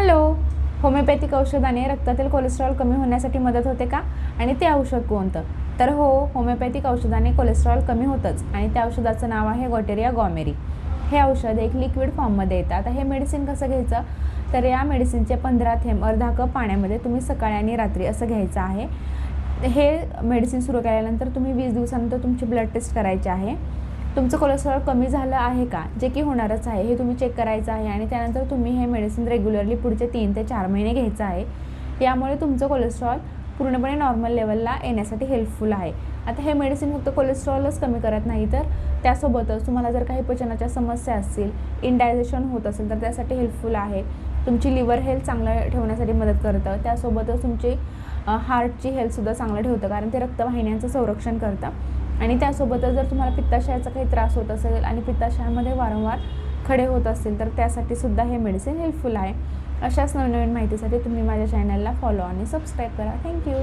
Hello. Homeopathic औषधाने रक्तातील cholesterol कमी होण्यासाठी मदत होते का आणि ते औषध कोणतं? तर हो, होमिओपॅथिक औषधाने कोलेस्ट्रॉल कमी होतंच आणि त्या औषधाचं नाव आहे गॉटेरिया गॉमेरी. हे औषध एक लिक्विड फॉर्ममध्ये येतं. आता हे मेडिसिन कसं घ्यायचं, तर या मेडिसिनचे 15 थेंब अर्धा कप पाण्यामध्ये तुम्ही सकाळी आणि रात्री असं घ्यायचं आहे. हे मेडिसिन सुरू केल्यानंतर तुम्ही 20 दिवसानंतर तुमची ब्लड टेस्ट करायची आहे. तुमचं कोलेस्ट्रॉल कमी झालं आहे का, जे की होणारच आहे, हे तुम्ही चेक करायचं आहे आणि त्यानंतर तुम्ही हे मेडिसिन रेग्युलरली पुढचे 3 ते 4 महिने घ्यायचं आहे. यामुळे तुमचं कोलेस्ट्रॉल पूर्णपणे नॉर्मल लेवलला येण्यासाठी हेल्पफुल आहे. आता हे मेडिसिन फक्त कोलेस्ट्रॉलच कमी करत नाही, तर त्यासोबतच तुम्हाला जर काही पचनाच्या समस्या असतील, इनडायजेशन होत असेल, तर त्यासाठी हेल्पफुल आहे. तुमची लिव्हर हेल्थ चांगलं ठेवण्यासाठी मदत करतं. त्यासोबतच तुमची हार्टची हेल्थसुद्धा चांगलं ठेवतं, कारण ते रक्तवाहिन्यांचं संरक्षण करतं. आणि त्यासोबतच जर तुम्हाला पित्ताशयाचा काही त्रास होत असेल आणि पित्ताशयामध्ये वारंवार खडे होत असतील, तर त्यासाठी सुद्धा हे मेडिसिन हेल्पफुल आहे. अशाच नवीन माहितीसाठी तुम्ही माझ्या चॅनलला फॉलो आणि सबस्क्राईब करा. थँक्यू.